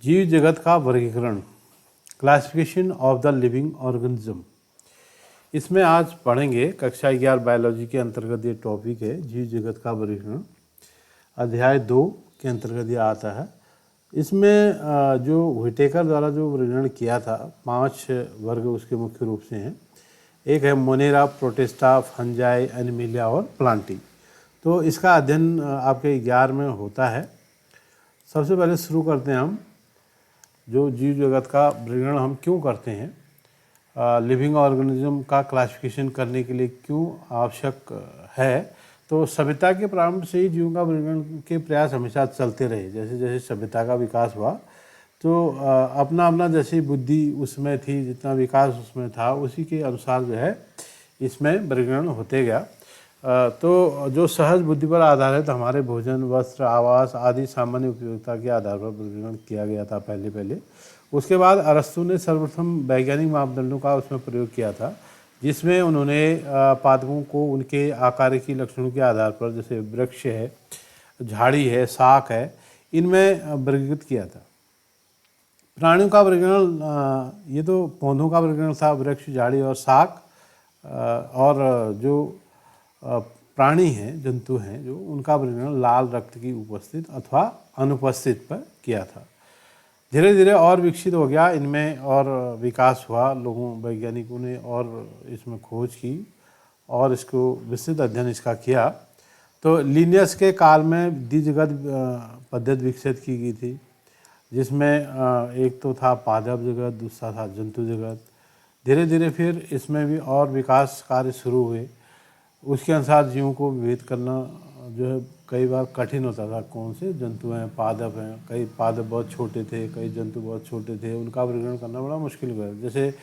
जीव जगत का वर्गीकरण, classification of the living organism. इसमें आज पढ़ेंगे कक्षा 11 बायोलॉजी के अंतर्गत ये टॉपिक है, जीव जगत का वर्गीकरण। अध्याय 2 के अंतर्गत ये आता है। इसमें जो व्हिटेकर द्वारा जो वर्गीकरण किया था, 5 वर्ग उसके मुख्य रूप से हैं। एक है मोनेरा, प्रोटिस्टा, फंजाई, एनिमिलिया और प्लांटी। तो इसका अध्ययन आपके 11 में होता है। सबसे पहले शुरू करते हैं हम जो जीव जगत का वर्गीकरण हम क्यों करते हैं, लिविंग ऑर्गेनिज्म का क्लासिफिकेशन करने के लिए क्यों आवश्यक है। तो सभ्यता के प्रारंभ से ही जीवों का वर्गीकरण के प्रयास हमेशा चलते रहे। जैसे जैसे सभ्यता का विकास हुआ तो अपना अपना जैसी बुद्धि उसमें थी, जितना विकास उसमें था, उसी के अनुसार जो है इसमें वर्गीकरण होते गया। तो जो सहज बुद्धि पर आधारित हमारे भोजन, वस्त्र, आवास आदि सामान्य उपयोगिता के आधार पर वर्गीकरण किया गया था पहले। उसके बाद अरस्तु ने सर्वप्रथम वैज्ञानिक मापदंडों का उसमें प्रयोग किया था, जिसमें उन्होंने पादपों को उनके आकारिकी लक्षणों के आधार पर, जैसे वृक्ष है, झाड़ी है, शाक है, इनमें वर्गीकृत किया था। प्राणियों का वर्गीकरण, ये तो पौधों का वर्गीकरण था, वृक्ष, झाड़ी और शाक। और जो प्राणी हैं, जंतु हैं, जो उनका वर्गीकरण लाल रक्त की उपस्थित अथवा अनुपस्थित पर किया था। धीरे धीरे और विकसित हो गया, इनमें और विकास हुआ, लोगों वैज्ञानिकों ने और इसमें खोज की और इसको विस्तृत अध्ययन इसका किया। तो लिनियस के काल में द्विजगत पद्धति विकसित की गई थी, जिसमें एक तो था पादप जगत, दूसरा था जंतु जगत। धीरे धीरे फिर इसमें भी और विकास कार्य शुरू हुए। उसके अनुसार जीवों को विभेद करना जो है कई बार कठिन होता था, कौन से जंतु हैं, पादप हैं। कई पादप बहुत छोटे थे, कई जंतु बहुत छोटे थे, उनका वर्गीकरण करना बड़ा मुश्किल हुआ। जैसे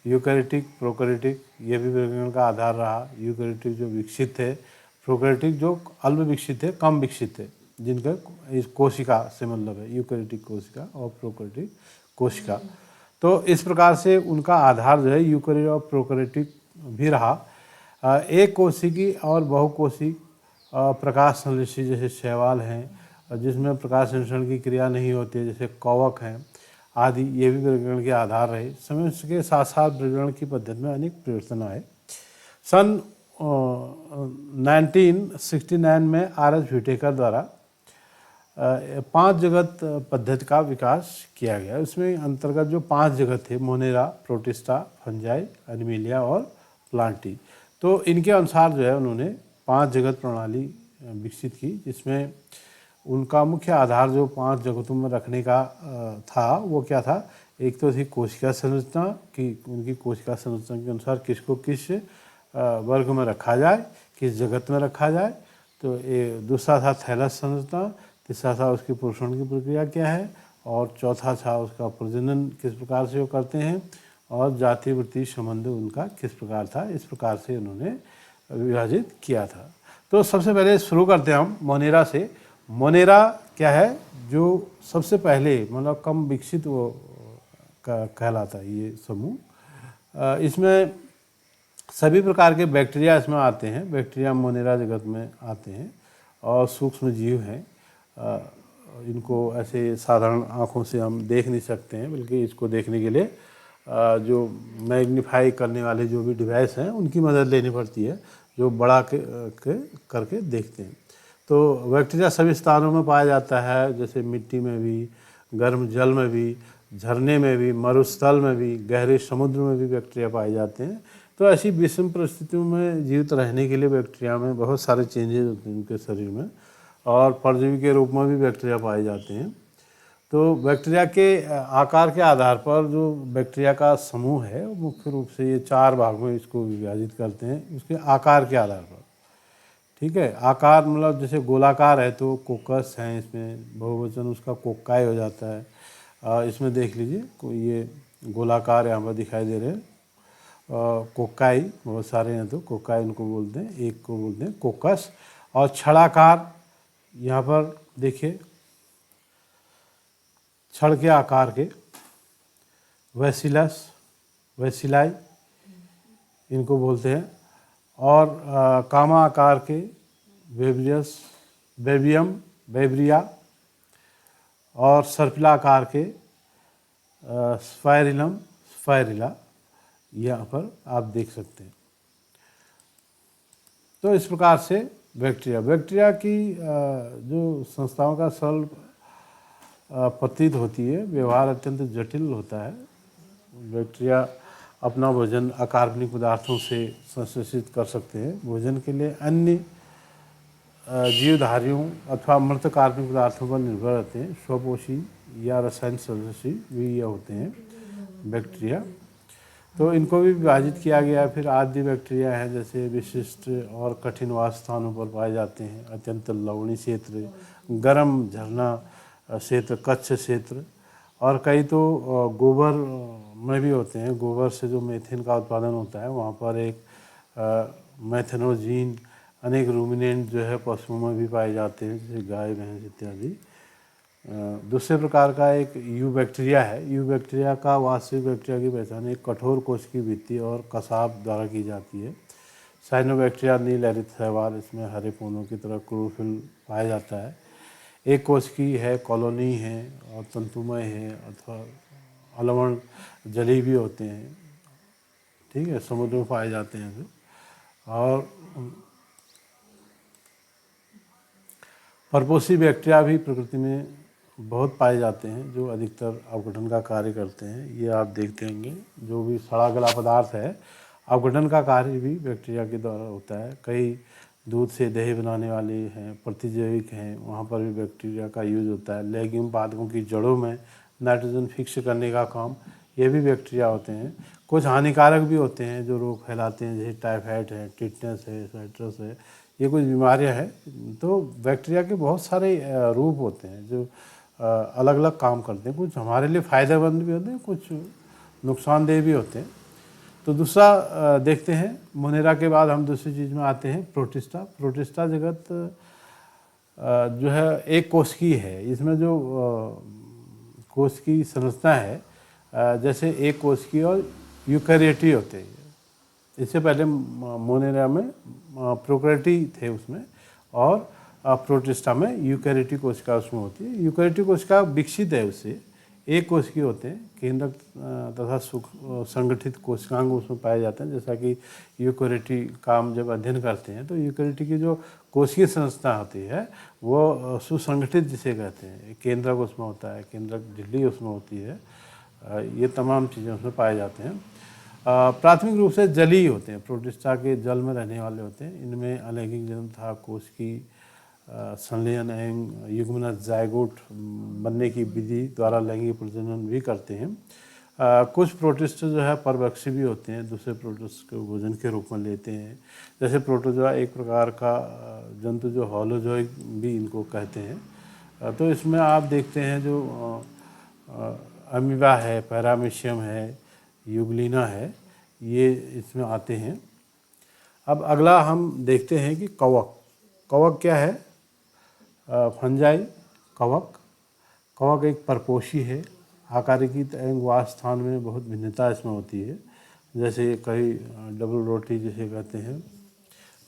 यूकैरियोटिक, प्रोकैरियोटिक, ये भी वर्गीकरण का आधार रहा। यूकैरियोटिक जो विकसित थे, प्रोकैरियोटिक जो अल्प विकसित थे, कम विकसित थे, जिनका इस कोशिका से मतलब है, यूकैरियोटिक कोशिका और प्रोकैरियोटिक कोशिका। तो इस प्रकार से उनका आधार जो है यूकैरियोटिक और प्रोकैरियोटिक भी रहा। एक कोशिकी और बहुकोशिक प्रकाश संश्लेषी जैसे शैवाल हैं, जिसमें प्रकाश संश्लेषण की क्रिया नहीं होती है, जैसे कवक हैं आदि, ये भी वर्गीकरण के आधार रहे। समय के साथ साथ वर्गीकरण की पद्धति में अनेक परिवर्तन आए। सन 1969 में आर.एच. व्हिटेकर द्वारा 5 जगत पद्धति का विकास किया गया। उसमें अंतर्गत जो 5 जगत थे, मोनेरा, प्रोटिस्टा, फंजाई, एनिमिलिया और प्लांटी, तो इनके अनुसार जो है उन्होंने 5 जगत प्रणाली विकसित की, जिसमें उनका मुख्य आधार जो 5 जगतों में रखने का था, वो क्या था। एक तो थी कोशिका संरचना, कि उनकी कोशिका संरचना के अनुसार किसको किस वर्ग में रखा जाए, किस जगत में रखा जाए। तो ये दूसरा था थैलस संरचना, तीसरा था उसकी पोषण की प्रक्रिया क्या है, और चौथा था उसका प्रजनन किस प्रकार से वो करते हैं, और जाति वृत्ति संबंध उनका किस प्रकार था। इस प्रकार से उन्होंने विभाजित किया था। तो सबसे पहले शुरू करते हैं हम मोनेरा से। मोनेरा क्या है, जो सबसे पहले मतलब कम विकसित वो कहलाता है ये समूह। इसमें सभी प्रकार के बैक्टीरिया इसमें आते हैं। बैक्टीरिया मोनेरा जगत में आते हैं और सूक्ष्म जीव हैं। इनको ऐसे साधारण आँखों से हम देख नहीं सकते हैं, बल्कि इसको देखने के लिए जो मैग्नीफाई करने वाले जो भी डिवाइस हैं, उनकी मदद लेनी पड़ती है, जो बड़ा करके देखते हैं। तो बैक्टीरिया सभी स्थानों में पाया जाता है, जैसे मिट्टी में भी, गर्म जल में भी, झरने में भी, मरुस्थल में भी, गहरे समुद्र में भी बैक्टीरिया पाए जाते हैं। तो ऐसी विषम परिस्थितियों में जीवित रहने के लिए बैक्टीरिया में बहुत सारे चेंजेस होते हैं उनके शरीर में, और परजीवी के रूप में भी बैक्टीरिया पाए जाते हैं। तो बैक्टीरिया के आकार के आधार पर जो बैक्टीरिया का समूह है, वो मुख्य रूप से ये 4 भाग में इसको विभाजित करते हैं, उसके आकार के आधार पर। ठीक है, आकार मतलब जैसे गोलाकार है तो कोकस है, इसमें बहुवचन उसका कोक्काई हो जाता है। इसमें देख लीजिए, ये गोलाकार यहाँ पर दिखाई दे रहे हैं, कोक्काई बहुत सारे हैं, तो कोक्काई उनको बोलते हैं, एक को बोलते हैं कोकस। और छड़ाकार, यहाँ पर देखिए छड़ के आकार के, वैसिलस, वैसिलाई इनको बोलते हैं। और कामा आकार के वेब्रियस, वेबियम, वेब्रिया। और सर्पिला आकार के स्पाइरिलम स्पाइरिला यहाँ पर आप देख सकते हैं। तो इस प्रकार से बैक्टीरिया की जो संस्थाओं का सरल प्रतीत होती है, व्यवहार अत्यंत जटिल होता है। बैक्टीरिया अपना भोजन अकार्बनिक पदार्थों से संश्लेषित कर सकते हैं। भोजन के लिए अन्य जीवधारियों अथवा मृत कार्बनिक पदार्थों पर निर्भर रहते हैं। स्वपोषी या रसायन संश्लेषी भी ये होते हैं बैक्टीरिया। तो इनको भी विभाजित किया गया है। फिर आदि बैक्टीरिया हैं, जैसे विशिष्ट और कठिन वास स्थानों पर पाए जाते हैं, अत्यंत लवणीय क्षेत्र, गर्म झरना क्षेत्र, कच्छ क्षेत्र, और कई तो गोबर में भी होते हैं। गोबर से जो मीथेन का उत्पादन होता है, वहाँ पर एक मैथेनोजीन अनेक रूमिनेंट जो है पशुओं में भी पाए जाते हैं, जैसे गाय भैंस इत्यादि। दूसरे प्रकार का एक यू बैक्टीरिया है। यू बैक्टीरिया का वास्तविक बैक्टीरिया की पहचान एक कठोर कोश की भित्ति और कसाब द्वारा की जाती है। साइनोबैक्टीरिया नील हरित शैवाल, इसमें हरे पौधों की तरह क्लोरोफिल पाया जाता है। एक कोश की है, कॉलोनी है और तंतुमय है अथवा अलवण जली भी होते हैं, ठीक है, समुद्र में पाए जाते हैं। और परपोषी बैक्टीरिया भी प्रकृति में बहुत पाए जाते हैं, जो अधिकतर अपघटन का कार्य करते हैं। ये आप देखते होंगे, जो भी सड़ा गला पदार्थ है, अपघटन का कार्य भी बैक्टीरिया के द्वारा होता है। कई दूध से दही बनाने वाले हैं, प्रतिजैविक हैं, वहाँ पर भी बैक्टीरिया का यूज होता है। लेग्यूम पादपों की जड़ों में नाइट्रोजन फिक्स करने का काम ये भी बैक्टीरिया होते हैं। कुछ हानिकारक भी होते हैं जो रोग फैलाते हैं, जैसे टाइफाइड है, टिटनेस है, साइट्रस है, ये कुछ बीमारियां हैं। तो बैक्टीरिया के बहुत सारे रूप होते हैं जो अलग अलग काम करते हैं। कुछ हमारे लिए फ़ायदेमंद भी होते हैं, कुछ नुकसानदेह भी होते हैं। तो दूसरा देखते हैं, मोनेरा के बाद हम दूसरी चीज़ में आते हैं, प्रोटिस्टा। प्रोटिस्टा जगत जो है एक कोशिकी है। इसमें जो कोशिकी संरचना है, जैसे एक कोशिकी और यूकैरियोटी होते हैं। इससे पहले मोनेरा में प्रोकैरियोटी थे उसमें, और प्रोटिस्टा में यूकैरियोटी कोशिका उसमें होती है। यूकैरियोटी कोशिका विकसित है, उससे एक कोशिकीय होते हैं। केंद्रक तथा संगठित कोशिकांग उसमें पाए जाते हैं। जैसा कि यूकैरियोटी का हम जब अध्ययन करते हैं तो यूकैरियोटी की जो कोशिकीय संरचना होती है वो सुसंगठित जिसे कहते हैं। केंद्रक उसमें होता है, केंद्रक झिल्ली उसमें होती है, ये तमाम चीज़ें उसमें पाए जाते हैं। प्राथमिक रूप से जलीय होते हैं, प्रोटिस्टा के जल में रहने वाले होते हैं। इनमें अलैंगिक जन्म तथा कोशिकी संलयन एवं युग्मनज जायगोट बनने की विधि द्वारा लैंगिक प्रजनन भी करते हैं। कुछ प्रोटिस्ट जो है परभक्षी भी होते हैं, दूसरे प्रोटिस्ट को भोजन के रूप में लेते हैं। जैसे प्रोटोजोआ एक प्रकार का जंतु जो होलोजोइक भी इनको कहते हैं। तो इसमें आप देखते हैं जो अमीबा है, पैरामीशियम है, यूग्लिना है, ये इसमें आते हैं। अब अगला हम देखते हैं कि कवक। कवक क्या है? फंजाई कवक। कवक एक परपोषी है। आकारिकी एवं वास स्थान में बहुत भिन्नता इसमें होती है। जैसे कई डबल रोटी जिसे कहते हैं,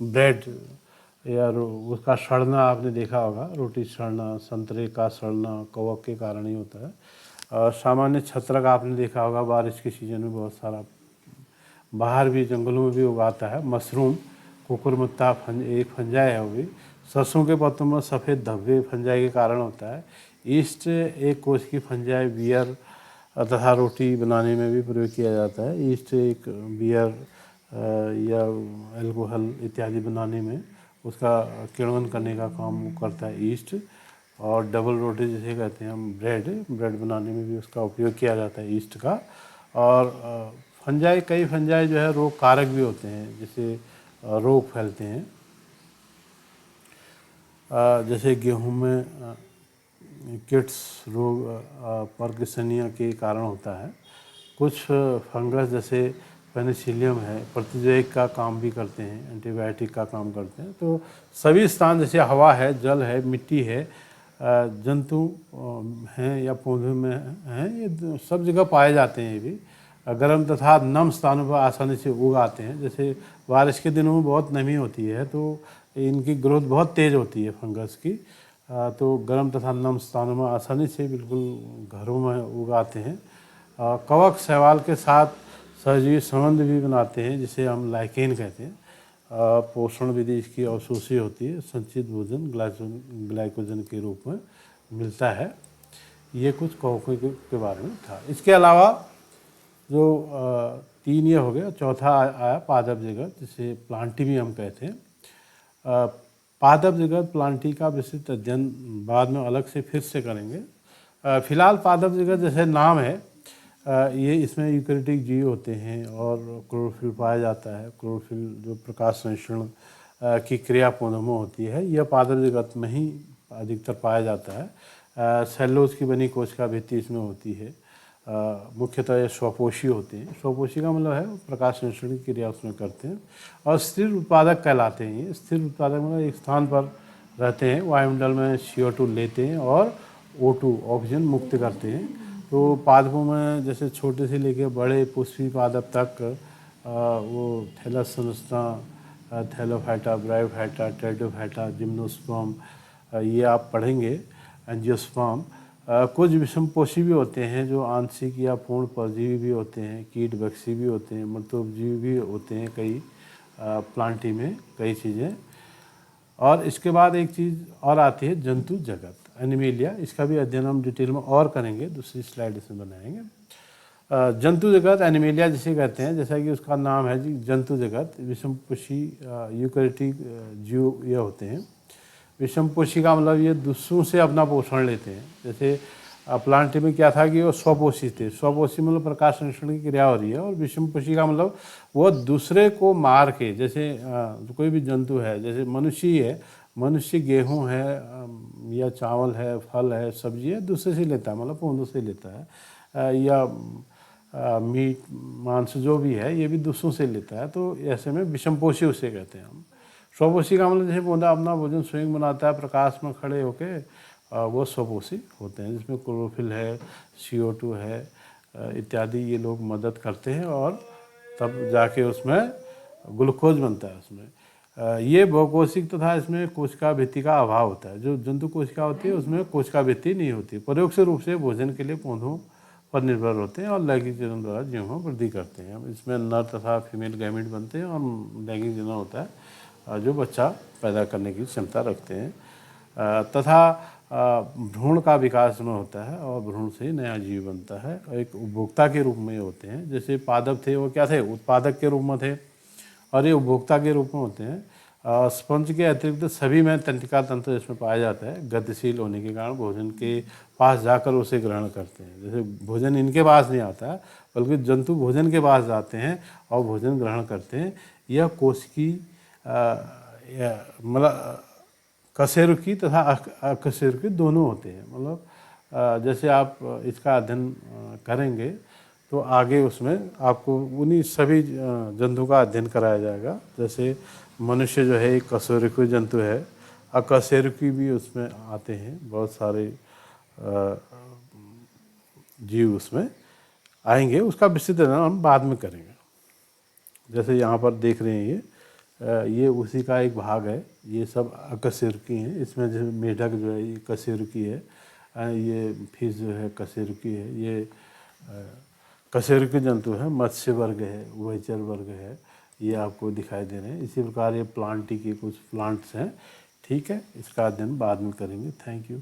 ब्रेड या उसका सड़ना आपने देखा होगा, रोटी सड़ना, संतरे का सड़ना कवक के कारण ही होता है। सामान्य छत्रक आपने देखा होगा, बारिश के सीजन में बहुत सारा बाहर भी जंगलों में भी उगाता है। मशरूम, कुकुरमुत्ता एक फंजाई है, वो भी सरसों के पत्तों में सफ़ेद धब्बे फंजाई के कारण होता है। ईस्ट एक कोश की फंजाई बियर तथा रोटी बनाने में भी प्रयोग किया जाता है। ईस्ट एक बियर या अल्कोहल इत्यादि बनाने में उसका किण्वन करने का काम वो करता है ईस्ट। और डबल रोटी जिसे कहते हैं हम, ब्रेड बनाने में भी उसका उपयोग किया जाता है ईस्ट का। और फंजाई, कई फंजाई जो है रोग कारक भी होते हैं, जिससे रोग फैलते हैं। जैसे गेहूं में किट्स रोग पर्किसनिया के कारण होता है। कुछ फंगस जैसे पेनिसिलियम है, प्रतिजैविक का काम भी करते हैं, एंटीबायोटिक का काम करते हैं। तो सभी स्थान जैसे हवा है, जल है, मिट्टी है, जंतु हैं या पौधों में हैं, ये सब जगह पाए जाते हैं। ये भी गर्म तथा नम स्थानों पर आसानी से उग आते हैं। जैसे बारिश के दिनों में बहुत नमी होती है तो इनकी ग्रोथ बहुत तेज़ होती है फंगस की। तो गर्म तथा नम स्थानों में आसानी से बिल्कुल घरों में उगाते हैं। कवक शैवाल के साथ सहजीवी संबंध भी बनाते हैं, जिसे हम लाइकेन कहते हैं। पोषण विधि इसकी अवशोषी होती है, संचित भोजन ग्लाइकोजन के रूप में मिलता है। ये कुछ कवकों के बारे में था। इसके अलावा जो 3 ये हो गया, चौथा आया पादप जगत, जिसे प्लांटी भी हम कहते हैं। पादप जगत प्लांटी का विस्तृत अध्ययन बाद में अलग से फिर से करेंगे। फिलहाल पादप जगत जैसे नाम है, ये इसमें यूकैरियोटिक जीव होते हैं और क्लोरोफिल पाया जाता है। क्लोरोफिल जो प्रकाश संश्लेषण की क्रिया पौधों में होती है, यह पादप जगत में ही अधिकतर पाया जाता है। सेलुलोज की बनी कोशिका भित्ति इसमें होती है। मुख्यतः ये स्वपोषी होते हैं। स्वपोषी का मतलब है प्रकाश संश्लेषण की क्रिया उसमें करते हैं और स्थिर उत्पादक कहलाते हैं। ये स्थिर उत्पादक मतलब एक स्थान पर रहते हैं, वायुमंडल में CO2 लेते हैं और O2 ऑक्सीजन मुक्त करते हैं। तो पादपों में जैसे छोटे से लेके बड़े पुष्पी पादप तक वो थैलस संरचना, थैलोफाइटा, ब्रायोफाइटा, टेरिडोफाइटा, जिम्नोस्पर्म, ये आप पढ़ेंगे। एंजियोस्पर्म। कुछ विषमपोषी भी होते हैं जो आंशिक या पूर्ण परजीवी भी होते हैं, कीट भक्षी भी होते हैं, मृतोपजीवी भी होते हैं कई प्लांटी में कई चीज़ें। और इसके बाद एक चीज़ और आती है जंतु जगत, एनिमेलिया। इसका भी अध्ययन हम डिटेल में और करेंगे, दूसरी स्लाइड इसमें बनाएंगे। जंतु जगत एनिमेलिया जिसे कहते हैं, जैसा कि उसका नाम है जी जंतु जगत। विषमपोषी यूकैरियोटिक जीव ये होते हैं। विषमपोषी का मतलब ये दूसरों से अपना पोषण लेते हैं। जैसे प्लांट में क्या था कि वो स्वपोषी थे। स्वपोषी मतलब प्रकाश संश्लेषण की क्रिया हो रही है, और विषमपोषी का मतलब वो दूसरे को मार के, जैसे कोई भी जंतु है, जैसे मनुष्य ही है, मनुष्य गेहूं है या चावल है, फल है, सब्जी है, दूसरे से लेता है, मतलब पौधों से लेता है, या मीट मांस जो भी है ये भी दूसरों से लेता है। तो ऐसे में विषमपोषी उसे कहते हैं हम। स्वपोषी का मतलब जैसे पौधा अपना भोजन स्वयं बनाता है प्रकाश में खड़े होके, वो स्वपोषी होते हैं, जिसमें क्लोरोफिल है, CO2 है इत्यादि ये लोग मदद करते हैं, और तब जाके उसमें ग्लूकोज बनता है उसमें। ये बहुकोशिक तथा इसमें कोशिका भित्ति का अभाव होता है। जो जंतु कोशिका होती है उसमें कोशिका भित्ति नहीं होती। परोक्ष रूप से भोजन के लिए पौधों पर निर्भर होते हैं और लैंगिक जनन द्वारा जीवों में वृद्धि करते हैं। इसमें नर तथा फीमेल गैमीट बनते हैं और लैंगिक जनन होता है जो बच्चा पैदा करने की क्षमता रखते हैं, तथा भ्रूण का विकास में होता है और भ्रूण से नया जीव बनता है। एक उपभोक्ता के रूप में होते हैं। जैसे पादप थे वो क्या थे, उत्पादक के रूप में थे, और ये उपभोक्ता के रूप में होते हैं। स्पंज के अतिरिक्त सभी में तंत्रिका तंत्र इसमें पाया जाता है। गतिशील होने के कारण भोजन के पास जाकर उसे ग्रहण करते हैं। जैसे भोजन इनके पास नहीं आता है, बल्कि जंतु भोजन के पास जाते हैं और भोजन ग्रहण करते हैं। यह कोशिकी मतलब कशेरुकी तथा अकशेरुकी दोनों होते हैं। मतलब जैसे आप इसका अध्ययन करेंगे तो आगे उसमें आपको उन्हीं सभी जंतु का अध्ययन कराया जाएगा। जैसे मनुष्य जो है एक कशेरुकी जंतु है, अकशेरुकी भी उसमें आते हैं, बहुत सारे जीव उसमें आएंगे। उसका विस्तृत अध्ययन हम बाद में करेंगे। जैसे यहाँ पर देख रहे हैं ये उसी का एक भाग है। ये सब अकशेरुकी हैं। इसमें जैसे मेढक जो है ये कशेरुकी है, ये फिश जो है कशेरुकी है, ये कशेरुकी जंतु है। मत्स्य वर्ग है, उभयचर वर्ग है, ये आपको दिखाई दे रहे हैं। इसी प्रकार ये प्लांटी के कुछ प्लांट्स हैं। ठीक है, इसका अध्ययन बाद में करेंगे। Thank you.